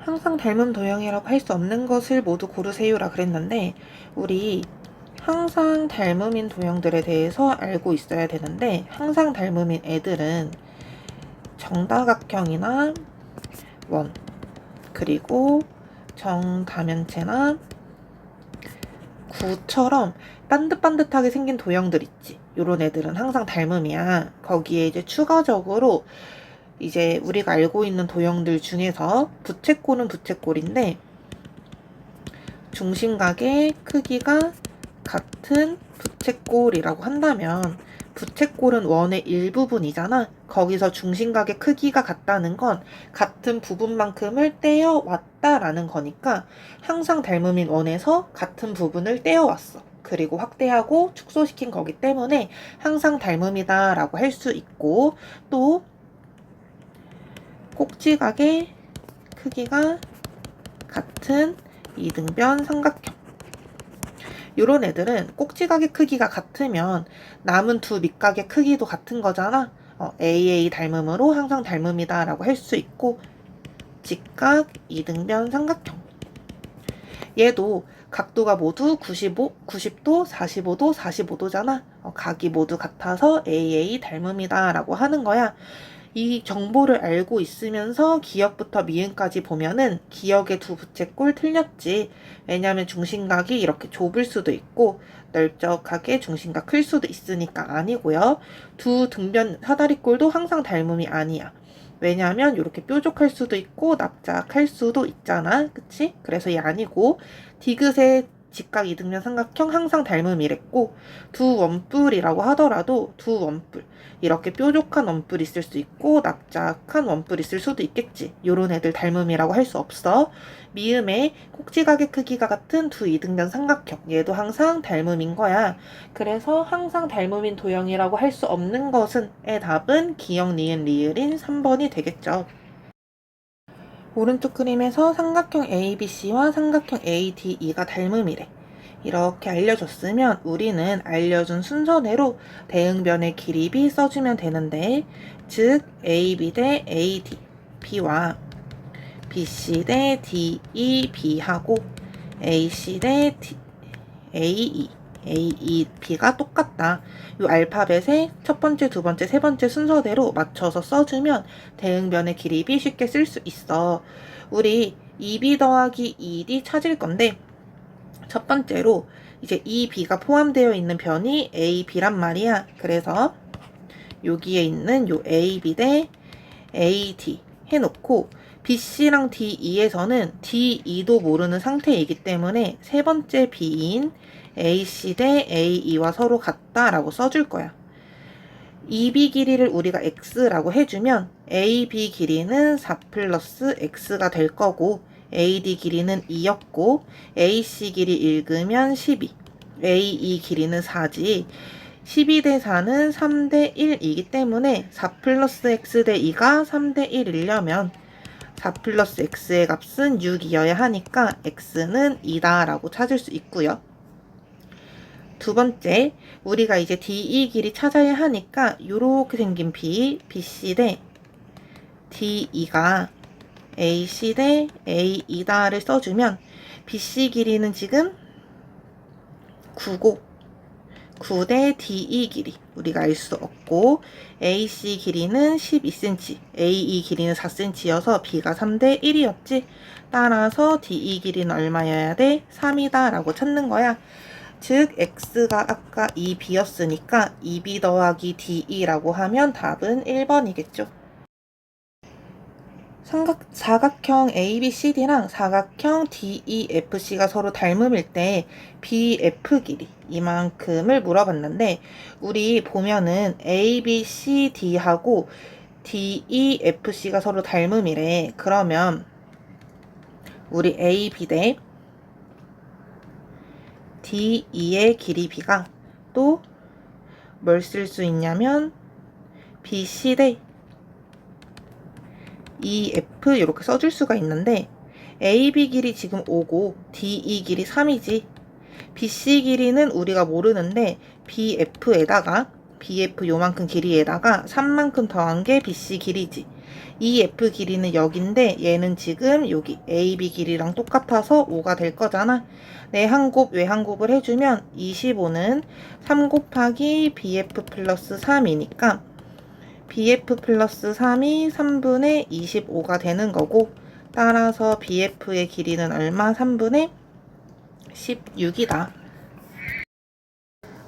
항상 닮은 도형이라고 할 수 없는 것을 모두 고르세요라 그랬는데, 우리 항상 닮음인 도형들에 대해서 알고 있어야 되는데, 항상 닮음인 애들은 정다각형이나 원, 그리고 정다면체나 구처럼 반듯반듯하게 생긴 도형들 있지. 요런 애들은 항상 닮음이야. 거기에 이제 추가적으로 이제 우리가 알고 있는 도형들 중에서 부채꼴은 부채꼴인데 중심각의 크기가 같은 부채꼴이라고 한다면, 부채꼴은 원의 일부분이잖아. 거기서 중심각의 크기가 같다는 건 같은 부분만큼을 떼어왔다라는 거니까 항상 닮음인 원에서 같은 부분을 떼어왔어. 그리고 확대하고 축소시킨 거기 때문에 항상 닮음이다 라고 할 수 있고, 또 꼭지각의 크기가 같은 이등변 삼각형, 요런 애들은 꼭지각의 크기가 같으면 남은 두 밑각의 크기도 같은 거잖아. AA 닮음으로 항상 닮음이다 라고 할 수 있고, 직각 이등변 삼각형, 얘도 각도가 모두 90도, 45도, 45도잖아. 각이 모두 같아서 AA 닮음이다 라고 하는 거야. 이 정보를 알고 있으면서 기역부터 미음까지 보면은 기역의 두 부채꼴 틀렸지. 왜냐면 중심각이 이렇게 좁을 수도 있고 넓적하게 중심각 클 수도 있으니까 아니고요. 두 등변 사다리꼴도 항상 닮음이 아니야. 왜냐하면 이렇게 뾰족할 수도 있고 납작할 수도 있잖아. 그치? 그래서 얘 아니고, 디귿의 직각 이등변 삼각형 항상 닮음이랬고, 두 원뿔이라고 하더라도 두 원뿔, 이렇게 뾰족한 원뿔 있을 수 있고 납작한 원뿔 있을 수도 있겠지. 요런 애들 닮음이라고 할 수 없어. 미음의 꼭지각의 크기가 같은 두 이등변 삼각형, 얘도 항상 닮음인 거야. 그래서 항상 닮음인 도형이라고 할 수 없는 것은 의 답은 기역, 니은, 리을인 3번이 되겠죠. 오른쪽 그림에서 삼각형 ABC와 삼각형 ADE가 닮음이래. 이렇게 알려줬으면 우리는 알려준 순서대로 대응변의 길이 B 써주면 되는데, 즉 AB 대 AD, B와 BC 대 DE, B하고 AC 대 AE, AE, B가 똑같다. 이 알파벳의 첫 번째, 두 번째, 세 번째 순서대로 맞춰서 써주면 대응변의 길이 B 쉽게 쓸 수 있어. 우리 2B 더하기 2D 찾을 건데, 첫 번째로 이제 이 B가 포함되어 있는 변이 A, B란 말이야. 그래서 여기에 있는 요 A, B 대 A, D 해놓고, BC랑 DE에서는 DE도 모르는 상태이기 때문에 세 번째 B인 AC 대 AE와 서로 같다라고 써줄 거야. EB 길이를 우리가 X라고 해주면 AB 길이는 4 플러스 X가 될 거고, AD 길이는 2였고, AC 길이 읽으면 12, AE 길이는 4지. 12 대 4는 3 대 1이기 때문에 4 플러스 X 대 2가 3 대 1이려면 4 플러스 X의 값은 6이어야 하니까 X는 2다 라고 찾을 수 있고요. 두 번째, 우리가 이제 DE 길이 찾아야 하니까 요렇게 생긴 BC 대 DE가 AC 대 AE다를 써주면, BC 길이는 지금 9고 9 대 DE 길이 우리가 알 수 없고, AC 길이는 12cm, AE 길이는 4cm여서 B가 3 대 1이었지. 따라서 DE 길이는 얼마여야 돼? 3이다 라고 찾는 거야. 즉 X가 아까 2B였으니까 2B 더하기 DE라고 하면 답은 1번이겠죠. 사각형 ABCD랑 사각형 DEFC가 서로 닮음일 때 BF 길이 이만큼을 물어봤는데, 우리 보면은 ABCD하고 DEFC가 서로 닮음이래. 그러면 우리 AB 대 DE의 길이 B가 또 뭘 쓸 수 있냐면 BC 대 EF 이렇게 써줄 수가 있는데, AB 길이 지금 5고 DE 길이 3이지. BC 길이는 우리가 모르는데 BF에다가 BF 요만큼 길이에다가 3만큼 더한 게 BC 길이지. 이 F 길이는 여기인데 얘는 지금 여기 AB 길이랑 똑같아서 5가 될 거잖아. 내한 곱, 외한 곱을 해주면 25는 3 곱하기 BF 플러스 3이니까 BF 플러스 3이 3분의 25가 되는 거고, 따라서 BF의 길이는 얼마? 3분의 16이다.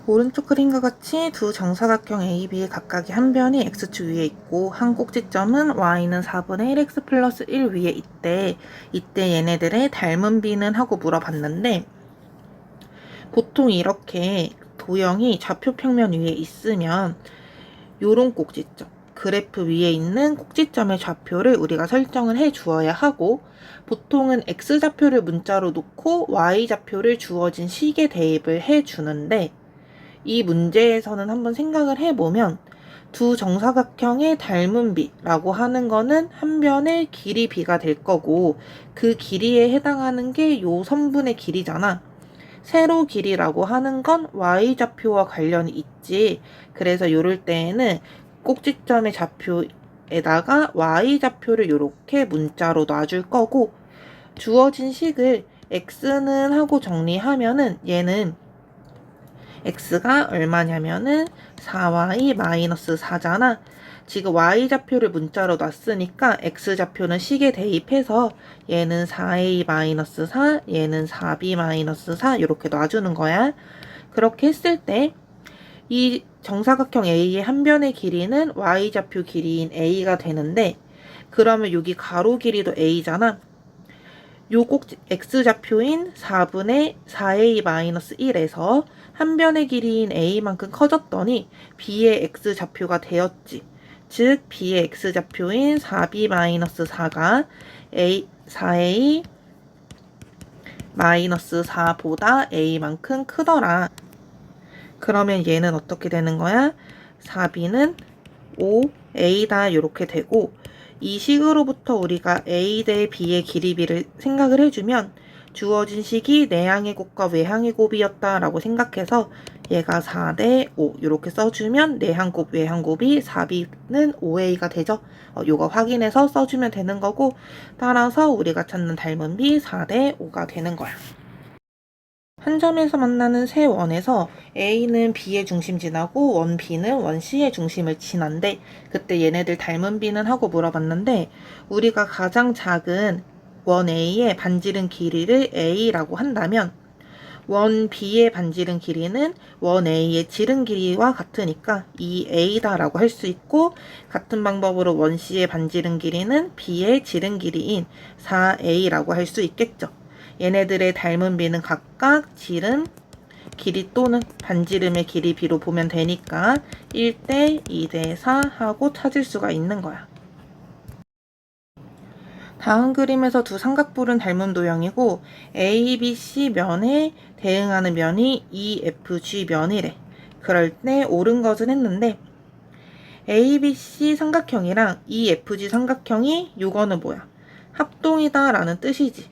오른쪽 그림과 같이 두 정사각형 AB의 각각의 한 변이 X축 위에 있고 한 꼭지점은 Y는 4분의 1X 플러스 1 위에 있대. 이때 얘네들의 닮은 비는 하고 물어봤는데, 보통 이렇게 도형이 좌표 평면 위에 있으면 요런 꼭지점, 그래프 위에 있는 꼭지점의 좌표를 우리가 설정을 해 주어야 하고, 보통은 X좌표를 문자로 놓고 Y좌표를 주어진 식에 대입을 해 주는데, 이 문제에서는 한번 생각을 해보면 두 정사각형의 닮은 비라고 하는 거는 한 변의 길이 비가 될 거고, 그 길이에 해당하는 게 요 선분의 길이잖아. 세로 길이라고 하는 건 Y좌표와 관련이 있지. 그래서 요럴 때에는 꼭지점의 좌표에다가 Y좌표를 요렇게 문자로 놔줄 거고, 주어진 식을 X는 하고 정리하면은 얘는 X가 얼마냐면은 4Y-4잖아. 지금 Y좌표를 문자로 놨으니까 X좌표는 식에 대입해서 얘는 4A-4, 얘는 4B-4 이렇게 놔주는 거야. 그렇게 했을 때 이 정사각형 A의 한 변의 길이는 Y좌표 길이인 A가 되는데, 그러면 여기 가로 길이도 A잖아. 요 꼭지 X좌표인 4분의 4A-1에서 한 변의 길이인 A만큼 커졌더니 B의 X좌표가 되었지. 즉 B의 X좌표인 4B-4가 4A-4보다 A만큼 크더라. 그러면 얘는 어떻게 되는 거야? 4B는 5A다 이렇게 되고, 이 식으로부터 우리가 A 대 B의 길이비를 생각을 해주면 주어진 식이 내항의 곱과 외항의 곱이었다라고 생각해서 얘가 4 대 5 이렇게 써주면 내항 곱, 외항 곱이 4B는 5A가 되죠. 요거 확인해서 써주면 되는 거고, 따라서 우리가 찾는 닮은 비 4 대 5가 되는 거야. 한 점에서 만나는 세 원에서 A는 B의 중심 지나고 원 B는 원 C의 중심을 지난데, 그때 얘네들 닮은 비는 하고 물어봤는데, 우리가 가장 작은 원 A의 반지름 길이를 A라고 한다면 원 B의 반지름 길이는 원 A의 지름 길이와 같으니까 2A다라고 할 수 있고, 같은 방법으로 원 C의 반지름 길이는 B의 지름 길이인 4A라고 할 수 있겠죠. 얘네들의 닮은 비는 각각 지름, 길이 또는 반지름의 길이 비로 보면 되니까 1대 2대 4 하고 찾을 수가 있는 거야. 다음 그림에서 두 삼각뿔은 닮은 도형이고 ABC 면에 대응하는 면이 EFG 면이래. 그럴 때 옳은 것은 했는데, ABC 삼각형이랑 EFG 삼각형이 요거는 뭐야? 합동이다 라는 뜻이지.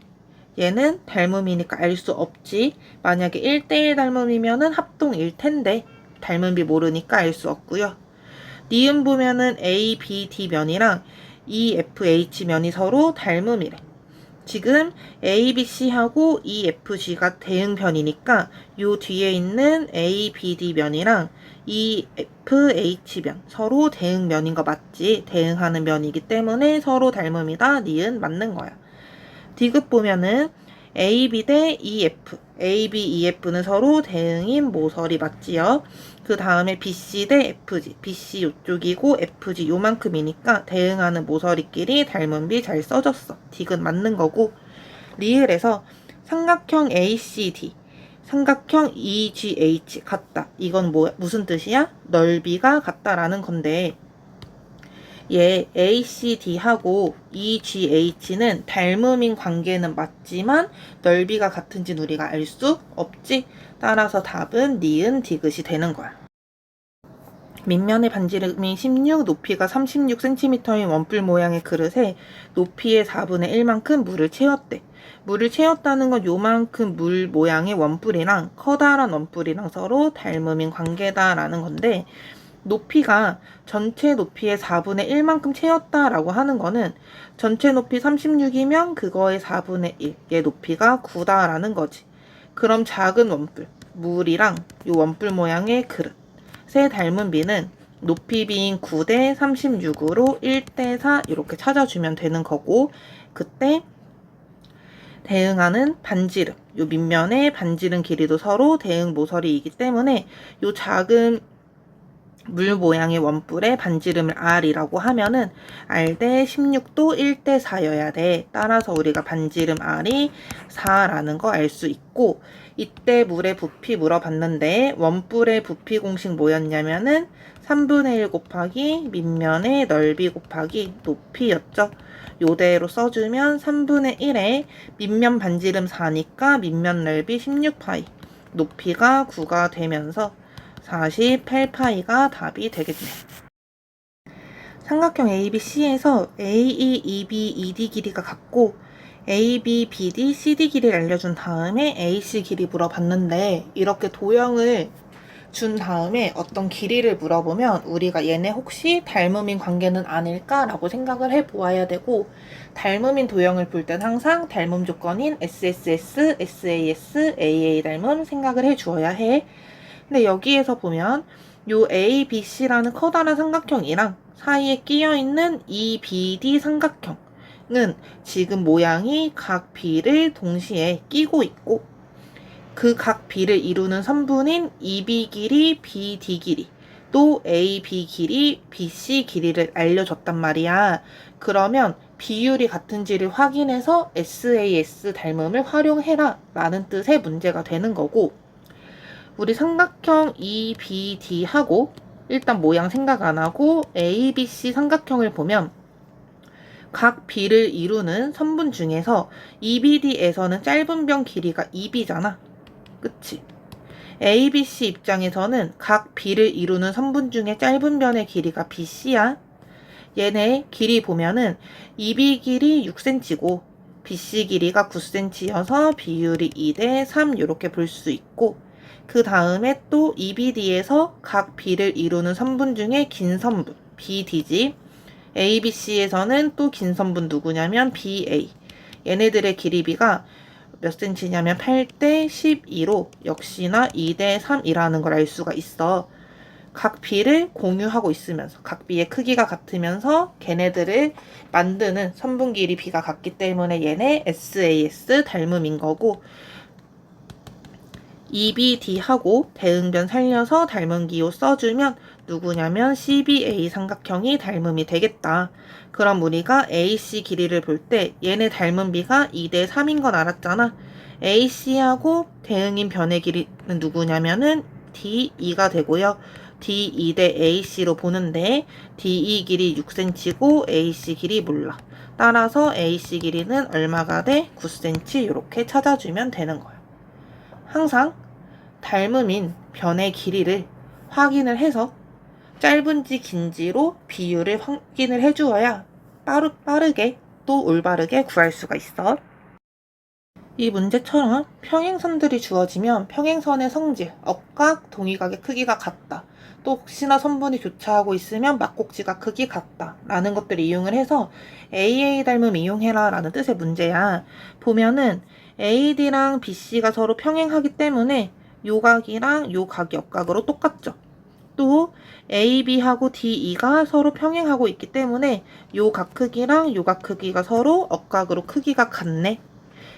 얘는 닮음이니까 알 수 없지. 만약에 1대1 닮음이면은 합동일 텐데 닮은 비 모르니까 알 수 없고요. 니은 보면은 ABD 면이랑 EFH 면이 서로 닮음이래. 지금 ABC하고 EFG가 대응변이니까 요 뒤에 있는 ABD 면이랑 EFH 면 서로 대응면인 거 맞지? 대응하는 면이기 때문에 서로 닮음이다. 니은 맞는 거야. 디귿 보면은 AB 대 EF, AB, EF는 서로 대응인 모서리 맞지요? 그 다음에 BC 대 FG, BC 요쪽이고 FG 요만큼이니까 대응하는 모서리끼리 닮은 비 잘 써졌어. 디귿 맞는 거고, 리을에서 삼각형 ACD, 삼각형 EGH 같다. 이건 무슨 뜻이야? 넓이가 같다라는 건데, 얘 ACD하고 EGH는 닮음인 관계는 맞지만 넓이가 같은지는 우리가 알 수 없지. 따라서 답은 니은 디귿이 되는 거야. 밑면의 반지름이 16, 높이가 36cm인 원뿔 모양의 그릇에 높이의 4분의 1만큼 물을 채웠대. 물을 채웠다는 건 요만큼 물 모양의 원뿔이랑 커다란 원뿔이랑 서로 닮음인 관계다라는 건데, 높이가 전체 높이의 4분의 1만큼 채웠다라고 하는 거는 전체 높이 36이면 그거의 4분의 1의 높이가 9다라는 거지. 그럼 작은 원뿔, 물이랑 이 원뿔 모양의 그릇의 닮은 비는 높이 비인 9대 36으로 1대 4 이렇게 찾아주면 되는 거고, 그때 대응하는 반지름, 요 밑면의 반지름 길이도 서로 대응 모서리이기 때문에 요 작은 물 모양의 원뿔의 반지름을 R이라고 하면은 R 대 16도 1대 4여야 돼. 따라서 우리가 반지름 R이 4라는 거 알 수 있고, 이때 물의 부피 물어봤는데 원뿔의 부피 공식 뭐였냐면은 3분의 1 곱하기 밑면의 넓이 곱하기 높이였죠. 요대로 써주면 3분의 1에 밑면 반지름 4니까 밑면 넓이 16파이, 높이가 9가 되면서 48파이가 답이 되겠네. 삼각형 ABC에서 AE, EB, ED 길이가 같고 AB, BD, CD 길이를 알려준 다음에 AC 길이 물어봤는데, 이렇게 도형을 준 다음에 어떤 길이를 물어보면 우리가 얘네 혹시 닮음인 관계는 아닐까라고 생각을 해보아야 되고, 닮음인 도형을 볼 땐 항상 닮음 조건인 SSS, SAS, AA 닮음 생각을 해주어야 해. 근데 여기에서 보면 요 ABC라는 커다란 삼각형이랑 사이에 끼어있는 EBD 삼각형은 지금 모양이 각 B를 동시에 끼고 있고, 그 각 B를 이루는 선분인 EB 길이, BD 길이, 또 AB 길이, BC 길이를 알려줬단 말이야. 그러면 비율이 같은지를 확인해서 SAS 닮음을 활용해라 라는 뜻의 문제가 되는 거고, 우리 삼각형 EBD하고 일단 모양 생각 안 하고 ABC 삼각형을 보면 각 B를 이루는 선분 중에서 EBD에서는 짧은 변 길이가 EB잖아. 그치? ABC 입장에서는 각 B를 이루는 선분 중에 짧은 변의 길이가 BC야. 얘네 길이 보면은 EB 길이 6cm고 BC 길이가 9cm여서 비율이 2대 3 이렇게 볼 수 있고, 그 다음에 또 EBD에서 각 B를 이루는 선분 중에 긴 선분 BD지. ABC에서는 또 긴 선분 누구냐면 BA. 얘네들의 길이비가 몇 cm냐면 8대 12로 역시나 2대 3이라는 걸 알 수가 있어. 각 B를 공유하고 있으면서 각 B의 크기가 같으면서 걔네들을 만드는 선분 길이 B가 같기 때문에 얘네 SAS 닮음인 거고, EBD하고 대응변 살려서 닮은 기호 써주면 누구냐면 CBA 삼각형이 닮음이 되겠다. 그럼 우리가 AC 길이를 볼 때 얘네 닮은 비가 2대 3인 건 알았잖아. AC하고 대응인 변의 길이는 누구냐면은 DE가 되고요. DE 대 AC로 보는데 DE 길이 6cm고 AC 길이 몰라. 따라서 AC 길이는 얼마가 돼? 9cm 이렇게 찾아주면 되는 거야. 항상 닮음인 변의 길이를 확인을 해서 짧은지 긴지로 비율을 확인을 해주어야 빠르게 또 올바르게 구할 수가 있어. 이 문제처럼 평행선들이 주어지면 평행선의 성질, 억각, 동위각의 크기가 같다. 또 혹시나 선분이 교차하고 있으면 막곡지가 크기 같다 라는 것들을 이용을 해서 AA 닮음 이용해라 라는 뜻의 문제야. 보면은 AD랑 BC가 서로 평행하기 때문에 요 각이랑 요 각이 억각으로 똑같죠. 또 AB하고 DE가 서로 평행하고 있기 때문에 요 각 크기랑 요 각 크기가 서로 억각으로 크기가 같네.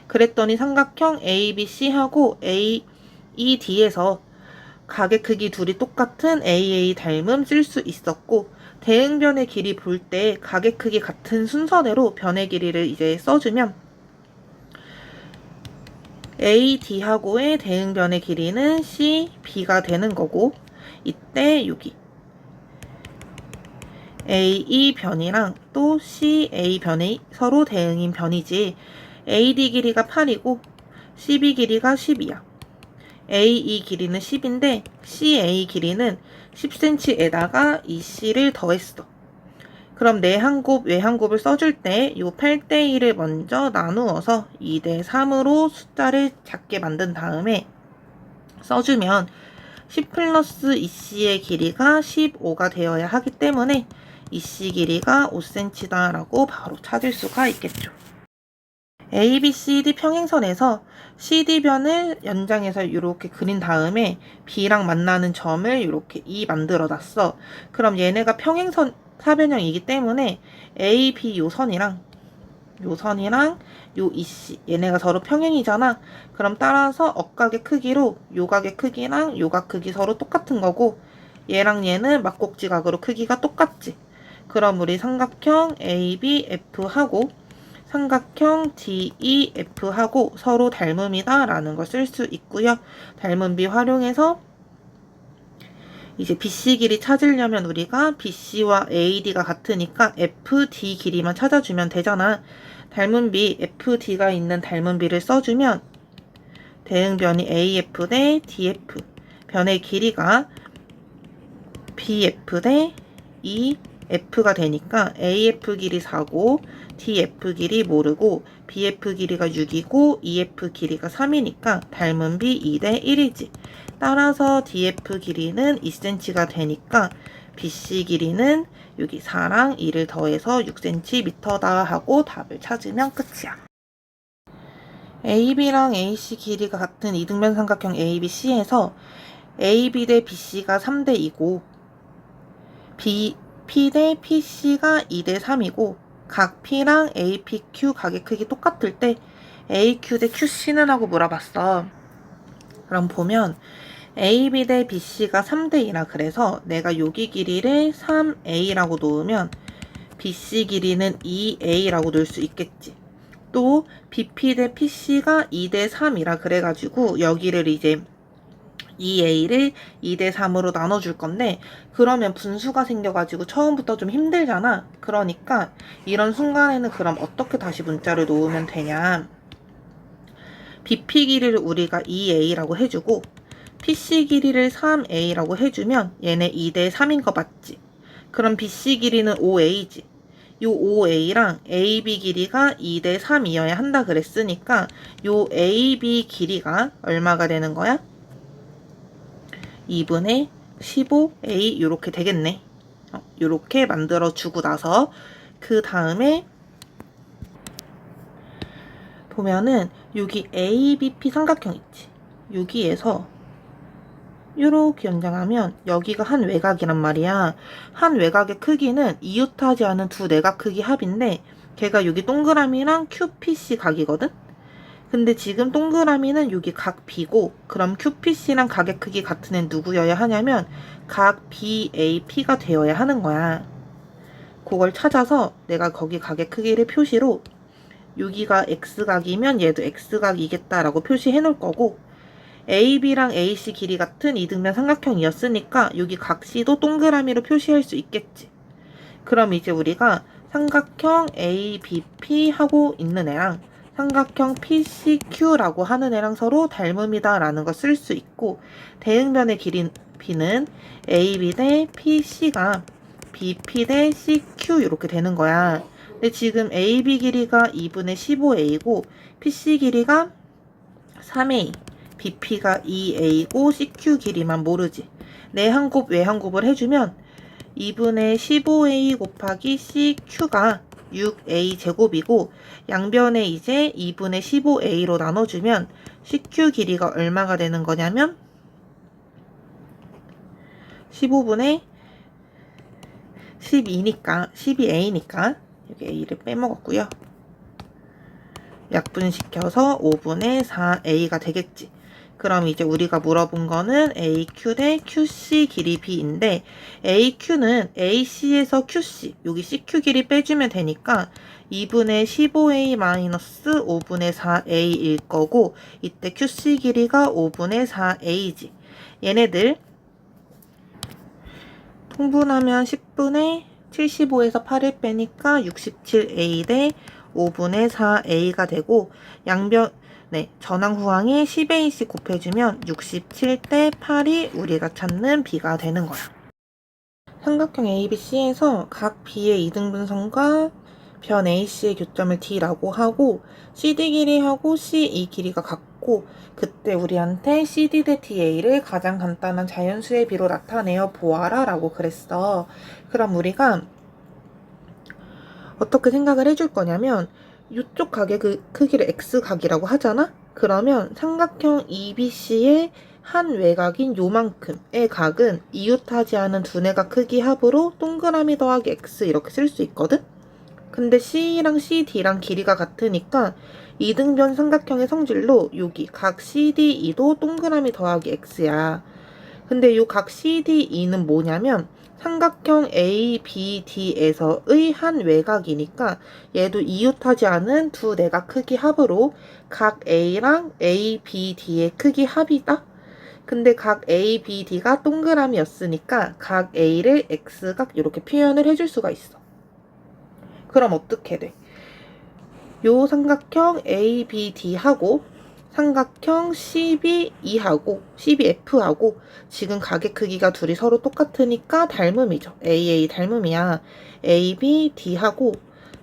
그랬더니 삼각형 ABC하고 AED에서 각의 크기 둘이 똑같은 AA 닮음 쓸 수 있었고, 대응변의 길이 볼 때 각의 크기 같은 순서대로 변의 길이를 이제 써주면 AD하고의 대응변의 길이는 CB가 되는 거고, 이때 여기 AE 변이랑 또 CA 변이 서로 대응인 변이지. AD 길이가 8이고 CB 길이가 10이야. AE 길이는 10인데 CA 길이는 10cm에다가 EC를 더했어. 그럼 내 한 곱, 외 한 곱을 써줄 때 이 8대 1을 먼저 나누어서 2대 3으로 숫자를 작게 만든 다음에 써주면 10 플러스 EC의 길이가 15가 되어야 하기 때문에 EC 길이가 5cm다 라고 바로 찾을 수가 있겠죠. ABCD 평행선에서 CD변을 연장해서 이렇게 그린 다음에 B랑 만나는 점을 이렇게 E 만들어 놨어. 그럼 얘네가 평행선 사변형이기 때문에 AB 요 선이랑 요 EC 얘네가 서로 평행이잖아. 그럼 따라서 억각의 크기로 요 각의 크기랑 요 각 크기 서로 똑같은 거고, 얘랑 얘는 막곡지각으로 크기가 똑같지. 그럼 우리 삼각형 ABF하고 삼각형 DEF하고 서로 닮음이다 라는 걸 쓸 수 있고요. 닮음비 활용해서 이제 BC 길이 찾으려면 우리가 BC와 AD가 같으니까 FD 길이만 찾아주면 되잖아. 닮음비 FD가 있는 닮음비를 써주면 대응변이 AF 대 DF, 변의 길이가 BF 대 EF가 되니까 AF 길이 4고 DF 길이 모르고 BF 길이가 6이고 EF 길이가 3이니까 닮음비 2대 1이지. 따라서 DF 길이는 2cm가 되니까 BC 길이는 여기 4랑 2를 더해서 6cm다 하고 답을 찾으면 끝이야. AB랑 AC 길이가 같은 이등변 삼각형 ABC에서 AB 대 BC가 3대 2고 P 대 PC가 2대 3이고 각 P랑 APQ 각의 크기 똑같을 때 AQ 대 QC는 하고 물어봤어. 그럼 보면 AB 대 BC가 3대 2라 그래서 내가 여기 길이를 3A라고 놓으면 BC 길이는 2A라고 놓을 수 있겠지. 또 BP 대 PC가 2대 3이라 그래가지고 여기를 이제 2A를 2대 3으로 나눠줄 건데, 그러면 분수가 생겨가지고 처음부터 좀 힘들잖아. 그러니까 이런 순간에는 그럼 어떻게 다시 문자를 놓으면 되냐. BP 길이를 우리가 2A라고 해주고 PC 길이를 3A라고 해주면 얘네 2대 3인 거 맞지? 그럼 BC 길이는 5A지. 요 5A랑 AB 길이가 2대 3이어야 한다 그랬으니까 요 AB 길이가 얼마가 되는 거야? 2분의 15A 요렇게 되겠네. 요렇게 만들어 주고 나서 그 다음에 보면은 여기 ABP 삼각형 있지. 여기에서 요렇게 연장하면 여기가 한 외곽이란 말이야. 한 외곽의 크기는 이웃하지 않은 두 내각 크기 합인데 걔가 여기 동그라미랑 QPC 각이거든? 근데 지금 동그라미는 여기 각 B고, 그럼 QPC랑 각의 크기 같은 애는 누구여야 하냐면 각 BAP가 되어야 하는 거야. 그걸 찾아서 내가 거기 각의 크기를 표시로 여기가 X각이면 얘도 X각이겠다라고 표시해 놓을 거고, AB랑 AC 길이 같은 이등변 삼각형이었으니까 여기 각 C도 동그라미로 표시할 수 있겠지. 그럼 이제 우리가 삼각형 ABP 하고 있는 애랑 삼각형 PCQ라고 하는 애랑 서로 닮음이다 라는 걸 쓸 수 있고, 대응변의 길이는 AB 대 PC가 BP 대 CQ 이렇게 되는 거야. 근데 지금 AB 길이가 2분의 15A고 PC 길이가 3A, BP가 2A고 CQ 길이만 모르지. 내한 곱 외한 곱을 해주면 2분의 15A 곱하기 CQ가 6A 제곱이고, 양변에 이제 2분의 15A로 나눠주면 CQ 길이가 얼마가 되는 거냐면 15분의 12A니까 여기 A를 빼먹었고요. 약분시켜서 5분의 4A가 되겠지. 그럼 이제 우리가 물어본 거는 AQ 대 QC 길이 B인데, AQ는 AC에서 QC, 여기 CQ 길이 빼주면 되니까 2분의 15A 마이너스 5분의 4A일 거고, 이때 QC 길이가 5분의 4A지. 얘네들 통분하면 10분의 75에서 8을 빼니까 67A 대 5분의 4A가 되고, 양변 전항 후항에 10A씩 곱해주면 67대 8이 우리가 찾는 B가 되는 거야. 삼각형 ABC에서 각 B의 이등분선과 변 AC의 교점을 D라고 하고 CD 길이하고 CE 길이가 같고 그때 우리한테 CD 대 DA를 가장 간단한 자연수의 비로 나타내어 보아라 라고 그랬어. 그럼 우리가 어떻게 생각을 해줄 거냐면 이쪽 각의 그 크기를 X각이라고 하잖아? 그러면 삼각형 EBC의 한 외곽인 요만큼의 각은 이웃하지 않은 두뇌각 크기 합으로 동그라미 더하기 X 이렇게 쓸 수 있거든? 근데 C랑 CD랑 길이가 같으니까 이등변 삼각형의 성질로 여기 각 CDE도 동그라미 더하기 X야. 근데 요 각 CDE는 뭐냐면 삼각형 ABD에서의 한 외곽이니까 얘도 이웃하지 않은 두 내각 크기 합으로 각 A랑 ABD의 크기 합이다. 근데 각 ABD가 동그라미였으니까 각 A를 X각 이렇게 표현을 해줄 수가 있어. 그럼 어떻게 돼? 요 삼각형 ABD하고 삼각형 CBF하고 지금 각의 크기가 둘이 서로 똑같으니까 닮음이죠. AA 닮음이야. ABD하고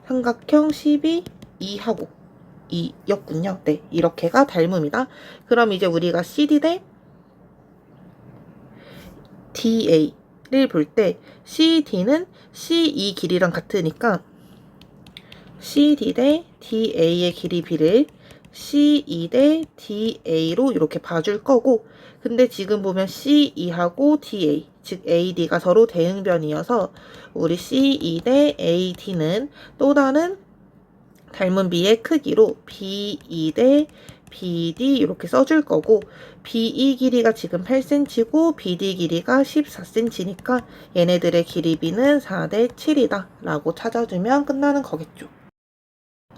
삼각형 CBE하고 이였군요. 네, 이렇게가 닮음이다. 그럼 이제 우리가 CD 대 DA를 볼 때 CD는 CE 길이랑 같으니까 CD 대 DA의 길이 비를 CE 대 DA로 이렇게 봐줄 거고 근데 지금 보면 CE하고 DA 즉 AD가 서로 대응변이어서 우리 CE 대 AD는 또 다른 닮은 비의 크기로 BE 대 BD 이렇게 써줄 거고 BE 길이가 지금 8cm고 BD 길이가 14cm니까 얘네들의 길이 비는 4대 7이다 라고 찾아주면 끝나는 거겠죠.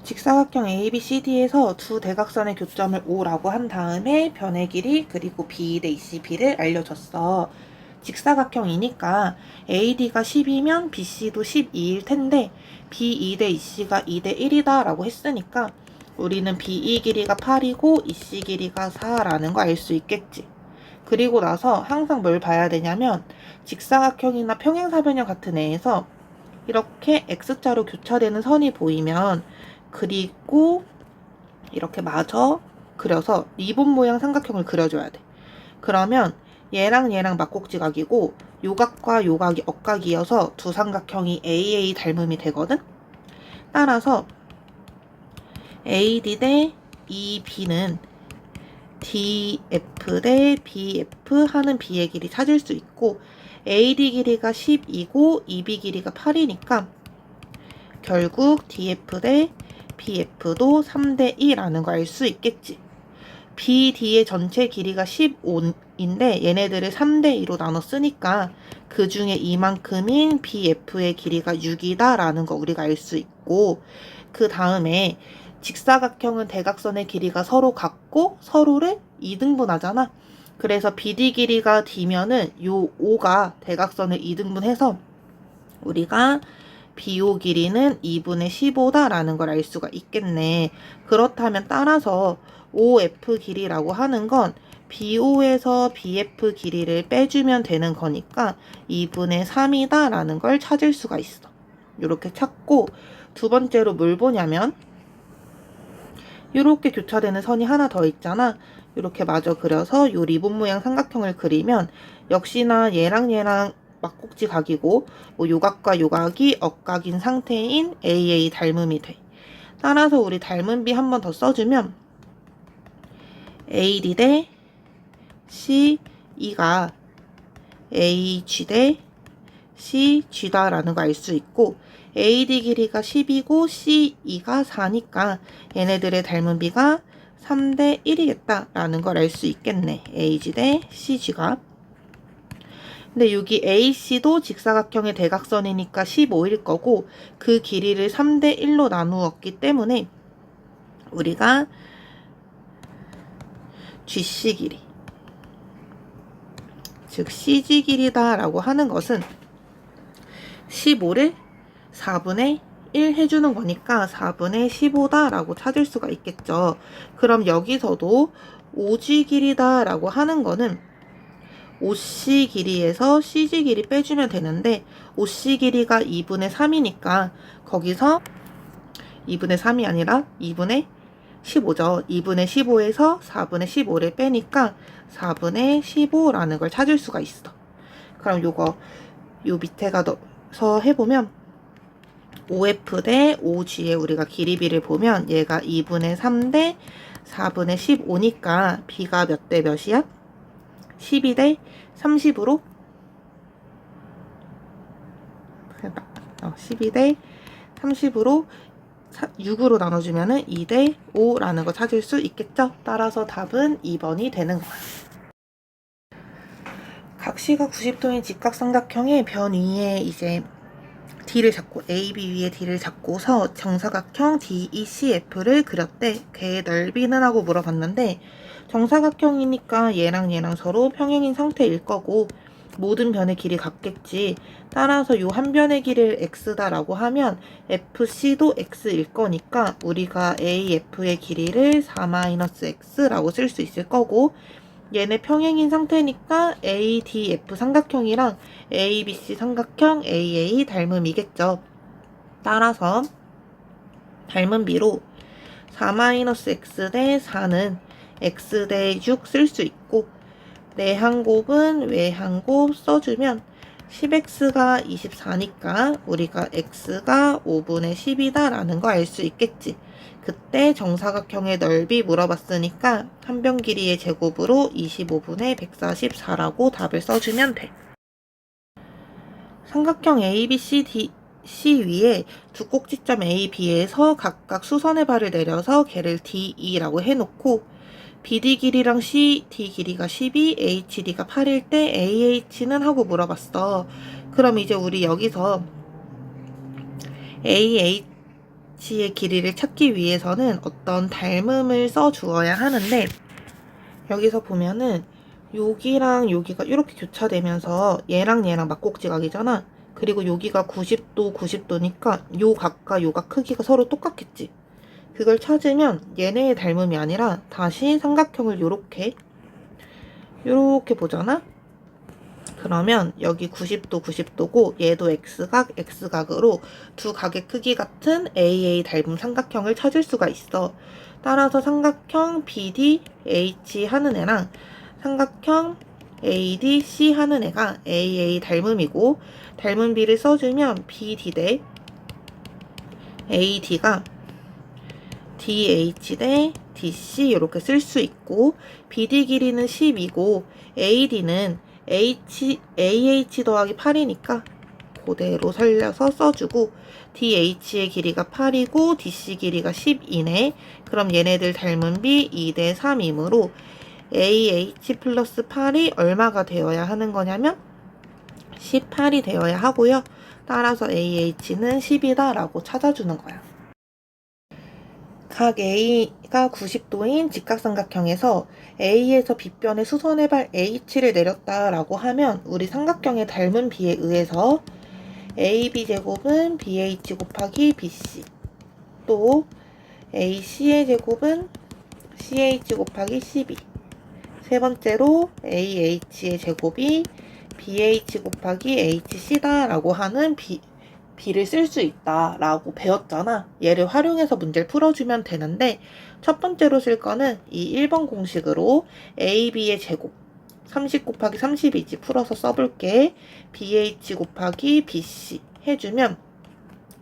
직사각형 ABCD에서 두 대각선의 교점을 O라고 한 다음에 변의 길이 그리고 B 대 CB를 알려줬어. 직사각형이니까 AD가 10이면 BC도 12일 텐데 BE 대 EC가 2대 1이다 라고 했으니까 우리는 BE 길이가 8이고 EC 길이가 4라는 거 알 수 있겠지. 그리고 나서 항상 뭘 봐야 되냐면 직사각형이나 평행사변형 같은 애에서 이렇게 X자로 교차되는 선이 보이면 그리고 이렇게 마저 그려서 리본 모양 삼각형을 그려줘야 돼. 그러면 얘랑 얘랑 막꼭지각이고 요각과 요각이 억각이어서 두 삼각형이 AA 닮음이 되거든? 따라서 AD 대 EB는 DF 대 BF 하는 B의 길이 찾을 수 있고 AD 길이가 10이고 EB 길이가 8이니까 결국 DF 대 BF도 3대 2라는 거 알 수 있겠지. BD의 전체 길이가 15인데 얘네들을 3대 2로 나눠 쓰니까 그 중에 이만큼인 BF의 길이가 6이다 라는 거 우리가 알 수 있고 그 다음에 직사각형은 대각선의 길이가 서로 같고 서로를 2등분하잖아. 그래서 BD 길이가 D면은 요 O가 대각선을 2등분해서 우리가 BO 길이는 2분의 15다라는 걸 알 수가 있겠네. 그렇다면 따라서 OF 길이라고 하는 건 BO에서 BF 길이를 빼주면 되는 거니까 2분의 3이다라는 걸 찾을 수가 있어. 이렇게 찾고 두 번째로 뭘 보냐면 이렇게 교차되는 선이 하나 더 있잖아. 이렇게 마저 그려서 요 리본 모양 삼각형을 그리면 역시나 얘랑 얘랑 막꼭지 각이고 뭐 요각과 요각이 억각인 상태인 AA 닮음이 돼. 따라서 우리 닮은 비 한 번 더 써주면 AD 대 CE가 AG 대 CG다라는 거 알 수 있고 AD 길이가 10이고 CE가 4니까 얘네들의 닮은 비가 3대 1이겠다라는 걸 알 수 있겠네. AG 대 CG가. 근데 여기 AC도 직사각형의 대각선이니까 15일 거고 그 길이를 3대 1로 나누었기 때문에 우리가 GC 길이 즉 CG 길이다 라고 하는 것은 15를 4분의 1 해주는 거니까 4분의 15다 라고 찾을 수가 있겠죠. 그럼 여기서도 OG 길이다 라고 하는 거는 OC 길이에서 CG 길이 빼주면 되는데 OC 길이가 2분의 3이니까 거기서 2분의 3이 아니라 2분의 15죠. 2분의 15에서 4분의 15를 빼니까 4분의 15라는 걸 찾을 수가 있어. 그럼 요거 요 밑에 가서 해보면 OF 대 OG에 우리가 길이비를 보면 얘가 2분의 3 대 4분의 15니까 B가 몇 대 몇이야? 12 대 30으로 12 대 30으로 6으로 나눠주면은 2 대 5라는 거 찾을 수 있겠죠? 따라서 답은 2번이 되는 거야. 각시각 90도인 직각삼각형의 변 위에 이제 D를 잡고 AB 위에 D를 잡고서 정사각형 DECF를 그렸대. 걔의 넓이는 하고 물어봤는데 정사각형이니까 얘랑 서로 평행인 상태일 거고 모든 변의 길이 같겠지. 따라서 요 한 변의 길이를 x다라고 하면 FC도 x일 거니까 우리가 AF의 길이를 4-x라고 쓸 수 있을 거고 얘네 평행인 상태니까 ADF 삼각형이랑 ABC 삼각형 AA 닮음이겠죠. 따라서 닮음비로 4-x 대 4는 x 대 6 쓸 수 있고 내한 곱은 외한 곱 써주면 10x가 24니까 우리가 x가 5분의 10이다 라는 거 알 수 있겠지. 그때 정사각형의 넓이 물어봤으니까 한 변 길이의 제곱으로 25분의 144라고 답을 써주면 돼. 삼각형 ABCD C 위에 두 꼭지점 A, B에서 각각 수선의 발을 내려서 걔를 DE라고 해놓고 BD 길이랑 CD 길이가 12, HD가 8일 때 AH는 하고 물어봤어. 그럼 이제 우리 여기서 AH의 길이를 찾기 위해서는 어떤 닮음을 써주어야 하는데 여기서 보면은 여기랑 여기가 이렇게 교차되면서 얘랑 막꼭지각이잖아. 그리고 여기가 90도, 90도니까 요 각과 요 각 크기가 서로 똑같겠지. 그걸 찾으면 얘네의 닮음이 아니라 다시 삼각형을 요렇게 보잖아? 그러면 여기 90도, 90도고 얘도 x각, x각으로 두 각의 크기 같은 AA 닮은 삼각형을 찾을 수가 있어. 따라서 삼각형 BDH 하는 애랑 삼각형 ADC 하는 애가 AA 닮음이고 닮음비를 써주면 BD 대 AD가 DH 대 DC 이렇게 쓸 수 있고 BD 길이는 10이고 AD는 AH 더하기 8이니까 그대로 살려서 써주고 DH의 길이가 8이고 DC 길이가 10이네. 그럼 얘네들 닮은 비 2대 3이므로 AH 플러스 8이 얼마가 되어야 하는 거냐면 18이 되어야 하고요. 따라서 AH는 10이다 라고 찾아주는 거야. 각 A가 90도인 직각삼각형에서 A에서 B변의 수선의 발 H를 내렸다라고 하면 우리 삼각형의 닮은 비에 의해서 AB 제곱은 BH 곱하기 BC 또 AC의 제곱은 CH 곱하기 CB 세 번째로 AH의 제곱이 BH 곱하기 HC다 라고 하는 B를 쓸 수 있다 라고 배웠잖아. 얘를 활용해서 문제를 풀어주면 되는데 첫 번째로 쓸 거는 이 1번 공식으로 AB의 제곱 30 곱하기 30이지 풀어서 써볼게. BH 곱하기 BC 해주면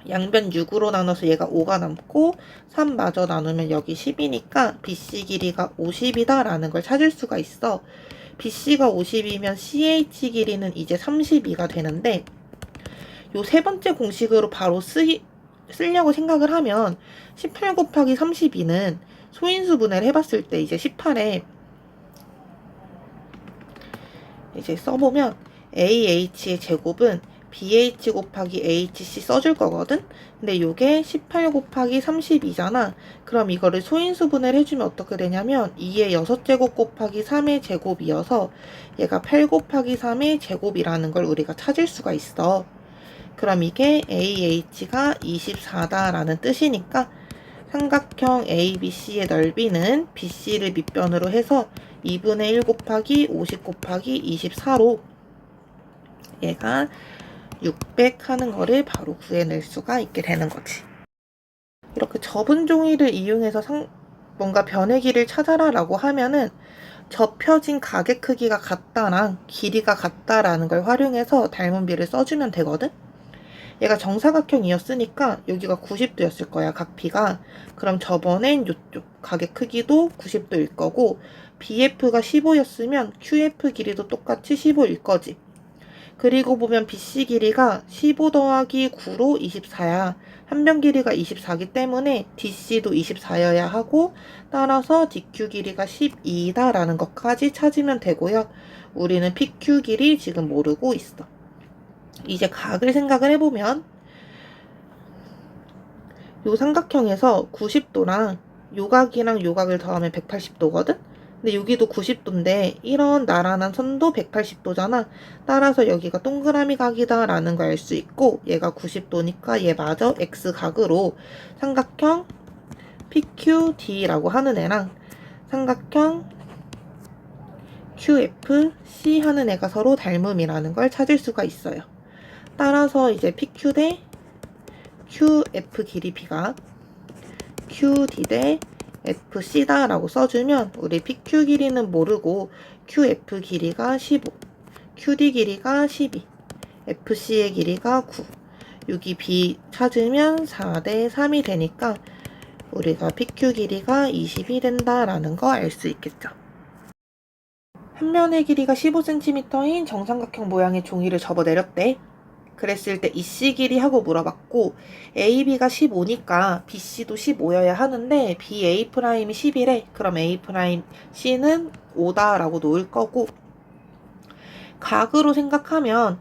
양변 6으로 나눠서 얘가 5가 남고 3마저 나누면 여기 10이니까 BC 길이가 50이다 라는 걸 찾을 수가 있어. BC가 50이면 CH 길이는 이제 32가 되는데 요 세 번째 공식으로 바로 쓰려고 생각을 하면 18 곱하기 32는 소인수분해를 해봤을 때 이제 18에 이제 써보면 AH의 제곱은 BH 곱하기 HC 써줄 거거든? 근데 요게 18 곱하기 32잖아. 그럼 이거를 소인수분해를 해주면 어떻게 되냐면 2의 6제곱 곱하기 3의 제곱이어서 얘가 8 곱하기 3의 제곱이라는 걸 우리가 찾을 수가 있어. 그럼 이게 AH가 24다라는 뜻이니까 삼각형 ABC의 넓이는 BC를 밑변으로 해서 2분의 1 곱하기 50 곱하기 24로 얘가 600 하는 거를 바로 구해낼 수가 있게 되는 거지. 이렇게 접은 종이를 이용해서 뭔가 변의 길이를 찾아라 라고 하면은 접혀진 가게 크기가 같다랑 길이가 같다라는 걸 활용해서 닮은 비를 써주면 되거든? 얘가 정사각형이었으니까 여기가 90도였을 거야, 각 B가. 그럼 저번엔 이쪽 가게 크기도 90도일 거고 BF가 15였으면 QF 길이도 똑같이 15일 거지. 그리고 보면 BC 길이가 15 더하기 9로 24야. 한 변 길이가 24기 때문에 DC도 24여야 하고 따라서 DQ 길이가 12다라는 것까지 찾으면 되고요. 우리는 PQ 길이 지금 모르고 있어. 이제 각을 생각을 해보면 요 삼각형에서 90도랑 요각이랑 요각을 더하면 180도거든? 근데 여기도 90도인데 이런 나란한 선도 180도잖아. 따라서 여기가 동그라미 각이다 라는 걸 알 수 있고 얘가 90도니까 얘 마저 X각으로 삼각형 PQD라고 하는 애랑 삼각형 QFC 하는 애가 서로 닮음이라는 걸 찾을 수가 있어요. 따라서 이제 PQ 대 QF 길이 B가 QD 대 FC다 라고 써주면 우리 PQ 길이는 모르고 QF 길이가 15, QD 길이가 12, FC의 길이가 9, 여기 B 찾으면 4 대 3이 되니까 우리가 PQ 길이가 20이 된다라는 거 알 수 있겠죠. 한 면의 길이가 15cm인 정삼각형 모양의 종이를 접어내렸대. 그랬을 때 EC 길이 하고 물어봤고 AB가 15니까 BC도 15여야 하는데 BA'이 11래. 그럼 A'C는 5다라고 놓을 거고 각으로 생각하면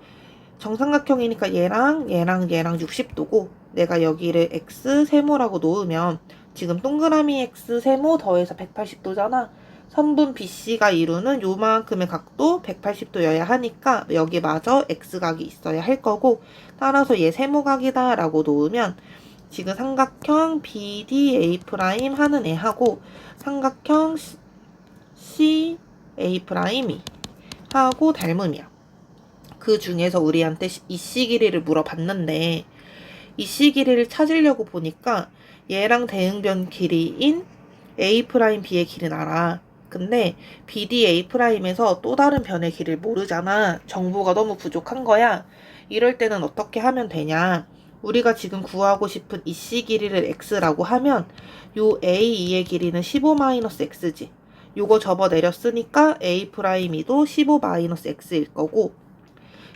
정삼각형이니까 얘랑 60도고 내가 여기를 X 세모라고 놓으면 지금 동그라미 X 세모 더해서 180도잖아. 선분 BC가 이루는 요만큼의 각도 180도여야 하니까 여기 마저 X각이 있어야 할 거고 따라서 얘 세모각이다 라고 놓으면 지금 삼각형 BDA' 하는 애하고 삼각형 CA' 하고 닮음이야. 그 중에서 우리한테 EC 길이를 물어봤는데 EC 길이를 찾으려고 보니까 얘랑 대응변 길이인 A'B의 길이는 알아. 근데 BDA'에서 또 다른 변의 길이를 모르잖아. 정보가 너무 부족한 거야. 이럴 때는 어떻게 하면 되냐. 우리가 지금 구하고 싶은 EC 길이를 X라고 하면 요 A2의 길이는 15-X지. 요거 접어내렸으니까 A'E도 15-X일 거고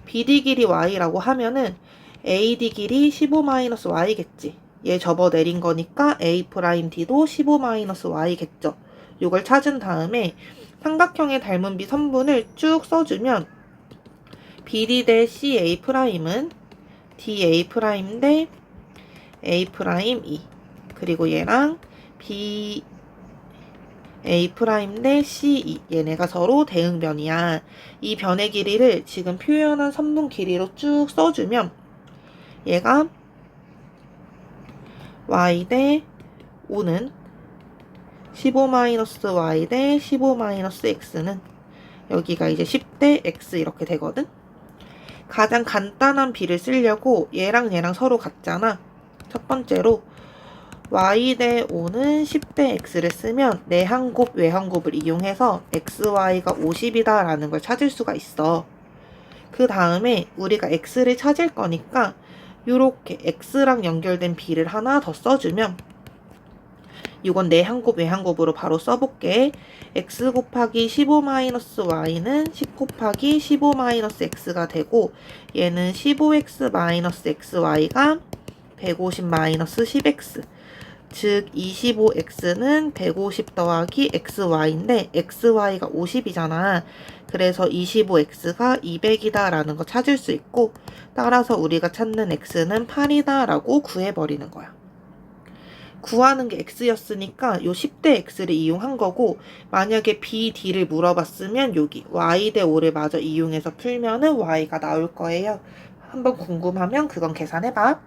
BD 길이 Y라고 하면은 AD 길이 15-Y겠지. 얘 접어내린 거니까 A'D도 15-Y겠죠. 이걸 찾은 다음에 삼각형의 닮은 비 선분을 쭉 써주면 BD 대 CA'은 DA' 대 A'E 그리고 얘랑 BA' 대 CE 얘네가 서로 대응변이야. 이 변의 길이를 지금 표현한 선분 길이로 쭉 써주면 얘가 Y 대 5는 15-Y 대 15-X는 여기가 이제 10대 X 이렇게 되거든. 가장 간단한 비를 쓰려고 얘랑 서로 같잖아. 첫 번째로 Y 대 5는 10대 X를 쓰면 내한 곱 외한 곱을 이용해서 XY가 50이다 라는 걸 찾을 수가 있어. 그 다음에 우리가 X를 찾을 거니까 요렇게 X랑 연결된 비를 하나 더 써주면 이건 내한 곱 외한 곱으로 바로 써볼게. X 곱하기 15-Y는 10 곱하기 15-X가 되고 얘는 15X-XY가 150-10X 즉 25X는 150 더하기 XY인데 XY가 50이잖아. 그래서 25X가 200이다 라는 거 찾을 수 있고 따라서 우리가 찾는 X는 8이다 라고 구해버리는 거야. 구하는 게 X였으니까 요 10대 X를 이용한 거고 만약에 B, D를 물어봤으면 여기 Y 대 5를 마저 이용해서 풀면은 Y가 나올 거예요. 한번 궁금하면 그건 계산해봐.